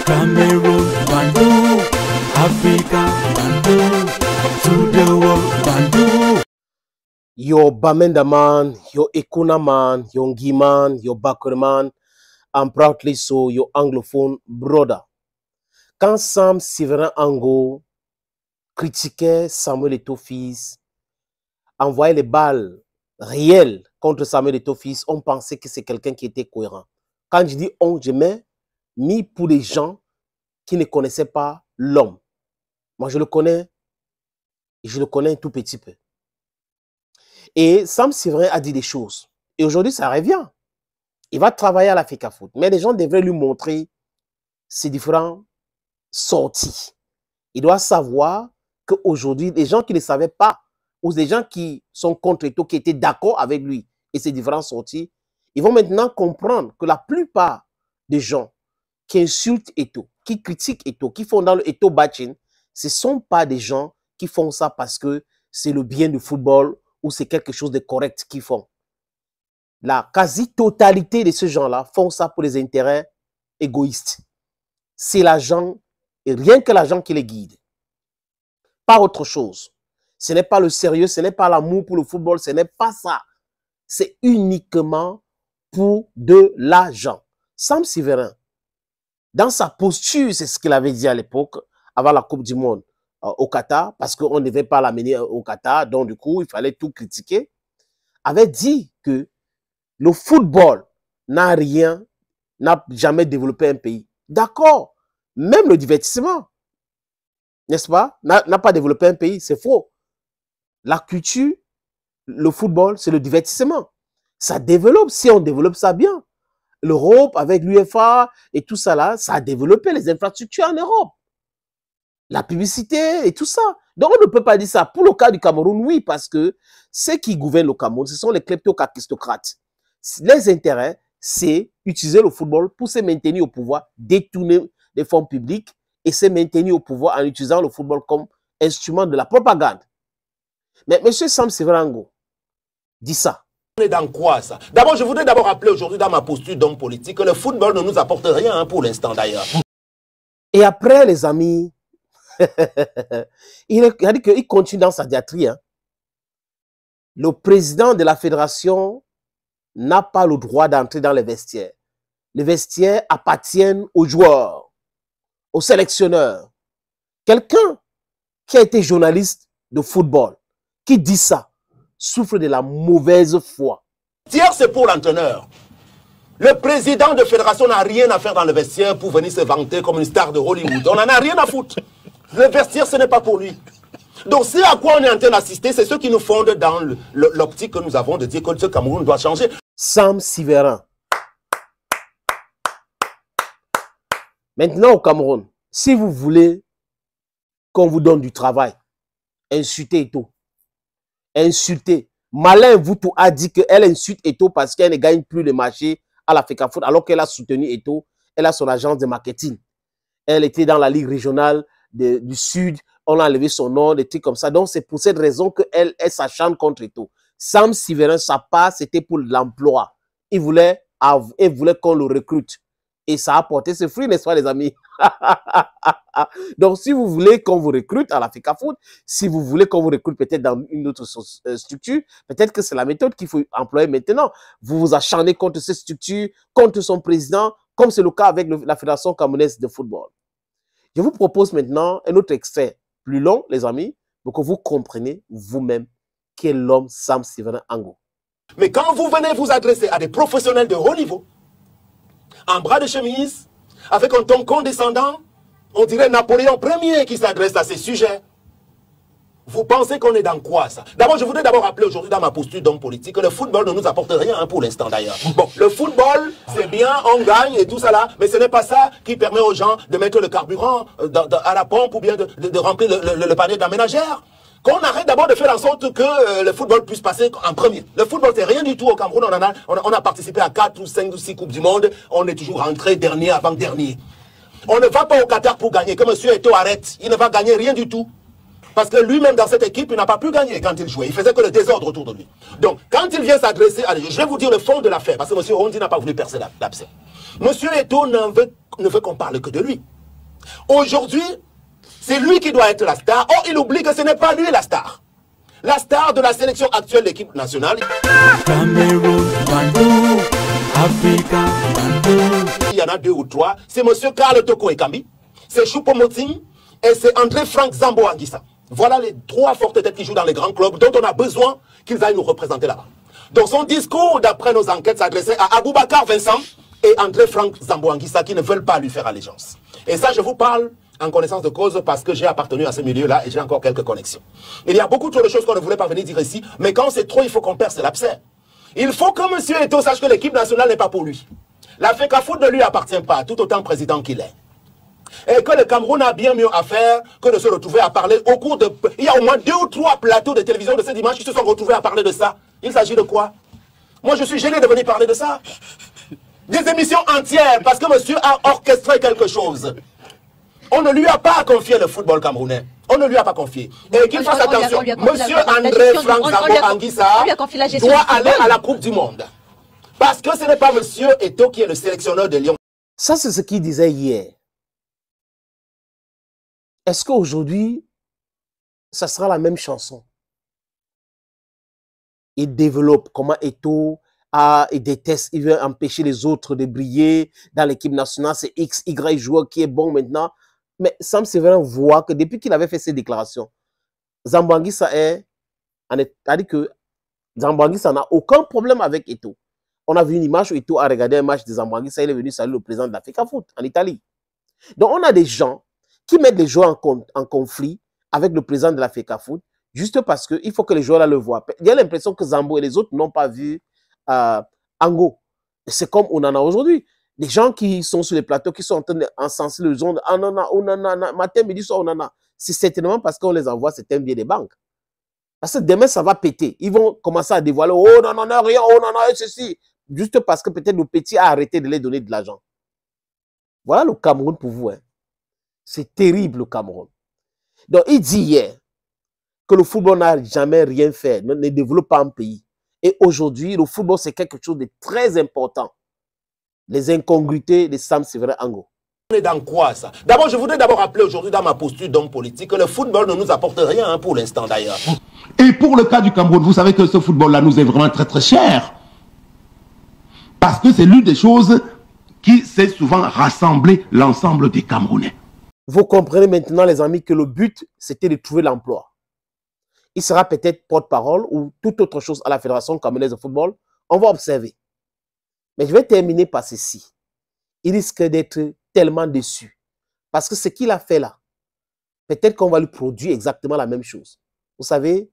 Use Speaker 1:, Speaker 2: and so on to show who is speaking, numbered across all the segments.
Speaker 1: Cameroon, Bandung, Africa, Bandung, to the world, Bandung.
Speaker 2: Your Bamenda man, your Ekuna man, your Ngi man, your Bakure man, and proudly so, your anglophone brother. Quand Sam Sévérin Ango critiquait Samuel Eto'o-Fils, envoyait les balles réelles contre Samuel Eto'o-Fils, on pensait que c'est quelqu'un qui était cohérent. Quand je dis on, je mets mis pour les gens qui ne connaissaient pas l'homme. Moi, je le connais, et je le connais un tout petit peu. Et Sam Sévérin a dit des choses. Et aujourd'hui, ça revient. Il va travailler à la FECAFOOT. Mais les gens devraient lui montrer ses différentes sorties. Il doit savoir qu'aujourd'hui, les gens qui ne savaient pas, ou les gens qui sont contre Eto'o, qui étaient d'accord avec lui et ses différentes sorties, ils vont maintenant comprendre que la plupart des gens qui insultent Eto'o, qui critiquent Eto'o, qui font dans le Eto'o bashing, ce ne sont pas des gens qui font ça parce que c'est le bien du football ou c'est quelque chose de correct qu'ils font. La quasi-totalité de ces gens-là font ça pour des intérêts égoïstes. C'est l'argent, et rien que l'argent qui les guide. Pas autre chose. Ce n'est pas le sérieux, ce n'est pas l'amour pour le football, ce n'est pas ça. C'est uniquement pour de l'argent. Sam Sévérin, dans sa posture, c'est ce qu'il avait dit à l'époque, avant la Coupe du Monde au Qatar, parce qu'on ne devait pas l'amener au Qatar, donc du coup, il fallait tout critiquer, avait dit que le football n'a jamais développé un pays. D'accord, même le divertissement, n'est-ce pas, n'a pas développé un pays, c'est faux. La culture, le football, c'est le divertissement. Ça développe, si on développe ça bien. L'Europe, avec l'UEFA et tout ça là, ça a développé les infrastructures en Europe. La publicité et tout ça. Donc, on ne peut pas dire ça. Pour le cas du Cameroun, oui, parce que ceux qui gouvernent le Cameroun, ce sont les kleptocrates. Les intérêts, c'est utiliser le football pour se maintenir au pouvoir, détourner les fonds publics et se maintenir au pouvoir en utilisant le football comme instrument de la propagande. Mais M. Sam Sévérin Ango dit ça.
Speaker 3: On est dans quoi ça? D'abord, je voudrais d'abord rappeler aujourd'hui dans ma posture d'homme politique que le football ne nous apporte rien pour l'instant d'ailleurs.
Speaker 2: Et après, les amis, il a dit qu'il continue dans sa diatribe. Hein. Le président de la fédération n'a pas le droit d'entrer dans les vestiaires. Les vestiaires appartiennent aux joueurs, aux sélectionneurs. Quelqu'un qui a été journaliste de football, qui dit ça, souffre de la mauvaise foi.
Speaker 3: Tiers, c'est pour l'entraîneur. Le président de fédération n'a rien à faire dans le vestiaire pour venir se vanter comme une star de Hollywood. On n'en a rien à foutre. Le vestiaire, ce n'est pas pour lui. Donc, c'est à quoi on est en train d'assister, c'est ce qui nous fonde dans l'optique que nous avons de dire que ce Cameroun doit changer.
Speaker 2: Sam Sévérin. Maintenant, au Cameroun, si vous voulez qu'on vous donne du travail, insultez Eto'o. Insultez. Malin Voutou a dit qu'elle insulte Eto'o parce qu'elle ne gagne plus le marché à la FECAFOOT alors qu'elle a soutenu Eto'o. Elle a son agence de marketing. Elle était dans la ligue régionale du Sud. On a enlevé son nom, des trucs comme ça. Donc, c'est pour cette raison qu'elle s'acharne contre Eto'o. Sam Sévérin, sa part, c'était pour l'emploi. Il voulait qu'on le recrute. Et ça a porté ses fruits, n'est-ce pas, les amis? Donc, si vous voulez qu'on vous recrute à la FECAFOOT, si vous voulez qu'on vous recrute peut-être dans une autre structure, peut-être que c'est la méthode qu'il faut employer maintenant. Vous vous acharnez contre cette structure, contre son président, comme c'est le cas avec la Fédération camerounaise de football. Je vous propose maintenant un autre extrait plus long, les amis, pour que vous compreniez vous-même qui est l'homme Sam Sévérin Ango.
Speaker 3: Mais quand vous venez vous adresser à des professionnels de haut niveau, en bras de chemise, avec un ton condescendant, on dirait Napoléon Ier qui s'adresse à ces sujets. Vous pensez qu'on est dans quoi ça? D'abord, je voudrais d'abord rappeler aujourd'hui dans ma posture d'homme politique que le football ne nous apporte rien pour l'instant d'ailleurs. Bon, le football, c'est bien, on gagne et tout ça là, mais ce n'est pas ça qui permet aux gens de mettre le carburant à la pompe ou bien de remplir le panier de la ménagère. Qu'on arrête d'abord de faire en sorte que le football puisse passer en premier. Le football, c'est rien du tout au Cameroun. On a participé à 4 ou 5 ou 6 Coupes du Monde. On est toujours rentré dernier avant dernier. On ne va pas au Qatar pour gagner. Que M. Eto'o arrête. Il ne va gagner rien du tout. Parce que lui-même, dans cette équipe, il n'a pas pu gagner quand il jouait. Il faisait que le désordre autour de lui. Donc, quand il vient s'adresser à... Je vais vous dire le fond de l'affaire, parce que M. Hondi n'a pas voulu percer l'abcès. M. Eto'o ne veut qu'on parle que de lui. Aujourd'hui, c'est lui qui doit être la star. Or, il oublie que ce n'est pas lui la star. La star de la sélection actuelle de l'équipe nationale.
Speaker 1: Cameroun, Bandou, Africa, Bandou.
Speaker 3: Il y en a 2 ou 3. C'est M. Karl Toko Ekambi, c'est Choupo-Moting et c'est André-Franck Zambo-Anguissa. Voilà les 3 fortes têtes qui jouent dans les grands clubs dont on a besoin qu'ils aillent nous représenter là-bas. Donc son discours, d'après nos enquêtes, s'adressait à Aboubacar Vincent et André-Franck Zambo-Anguissa qui ne veulent pas lui faire allégeance. Et ça, je vous parle en connaissance de cause parce que j'ai appartenu à ce milieu-là et j'ai encore quelques connexions. Il y a beaucoup trop de choses qu'on ne voulait pas venir dire ici, mais quand c'est trop, il faut qu'on perce l'abcès. Il faut que M. Eto'o sache que l'équipe nationale n'est pas pour lui. La FECAFOOT ne lui appartient pas, tout autant président qu'il est. Et que le Cameroun a bien mieux à faire que de se retrouver à parler au cours de... Il y a au moins 2 ou 3 plateaux de télévision de ce dimanche qui se sont retrouvés à parler de ça. Il s'agit de quoi? Moi, je suis gêné de venir parler de ça. Des émissions entières parce que monsieur a orchestré quelque chose. On ne lui a pas confié le football camerounais. On ne lui a pas confié. Et qu'il fasse attention. Monsieur André-Franck Zambo-Anguissa doit aller à la Coupe du Monde. Parce que ce n'est pas monsieur Eto'o qui est le sélectionneur de Lyon.
Speaker 2: Ça, c'est ce qu'il disait hier. Est-ce qu'aujourd'hui, ça sera la même chanson? Il développe comment Eto'o il déteste, il veut empêcher les autres de briller dans l'équipe nationale. C'est X, Y joueur qui est bon maintenant. Mais Sam Séverin voit que depuis qu'il avait fait ces déclarations, Zambo-Anguissa a dit que Zambo-Anguissa n'a aucun problème avec Eto'o. On a vu une image où Eto'o a regardé un match de Zambo-Anguissa, il est venu saluer le président de la FECAFOOT en Italie. Donc on a des gens qui mettent les joueurs en conflit avec le président de la FECAFOOT juste parce qu'il faut que les joueurs là le voient. Il y a l'impression que Zambo et les autres n'ont pas vu Ango. C'est comme on en a aujourd'hui. Les gens qui sont sur les plateaux, qui sont en train d'encenser le zone, ah non, non, matin, midi, soir, on en a. C'est certainement parce qu'on les envoie certains biens des banques. Parce que demain, ça va péter. Ils vont commencer à dévoiler, oh non, non, non, rien, oh non, non, ceci. Juste parce que peut-être le petit a arrêté de les donner de l'argent. Voilà le Cameroun pour vous. Hein. C'est terrible, le Cameroun. Donc, il dit hier que le football n'a jamais rien fait, ne développe pas un pays. Et aujourd'hui, le football, c'est quelque chose de très important. Les incongruités de Sam Séverin Ango.
Speaker 3: On est dans quoi ça? D'abord, je voudrais d'abord rappeler aujourd'hui dans ma posture d'homme politique que le football ne nous apporte rien hein, pour l'instant d'ailleurs.
Speaker 4: Et pour le cas du Cameroun, vous savez que ce football-là nous est vraiment très très cher. Parce que c'est l'une des choses qui sait souvent rassembler l'ensemble des Camerounais.
Speaker 2: Vous comprenez maintenant les amis que le but c'était de trouver l'emploi. Il sera peut-être porte-parole ou toute autre chose à la Fédération camerounaise de football. On va observer. Mais je vais terminer par ceci. Il risque d'être tellement déçu. Parce que ce qu'il a fait là, peut-être qu'on va lui produire exactement la même chose. Vous savez,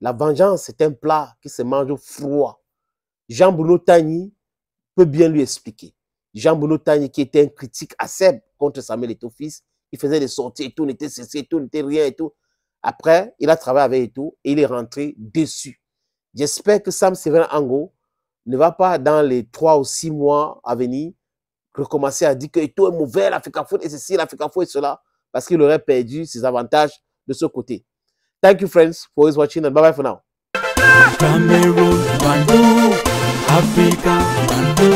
Speaker 2: la vengeance, c'est un plat qui se mange froid. Jean-Bruno Tagny peut bien lui expliquer. Jean-Bruno Tagny, qui était un critique acerbe contre Samuel Eto'o fils, il faisait des sorties, Eto'o n'était cessé, Eto'o n'était rien et tout. Après, il a travaillé avec Eto'o et il est rentré déçu. J'espère que Sam Séverin Ango ne va pas, dans les 3 ou 6 mois à venir, recommencer à dire que Eto'o est mauvais, la FECAFOOT et ceci, la FECAFOOT et cela, parce qu'il aurait perdu ses avantages de ce côté. Thank you, friends, for always watching, and bye-bye for now.
Speaker 1: Cameroun, Bandou, Africa, Bandou,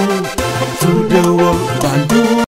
Speaker 1: to the world, Bandou.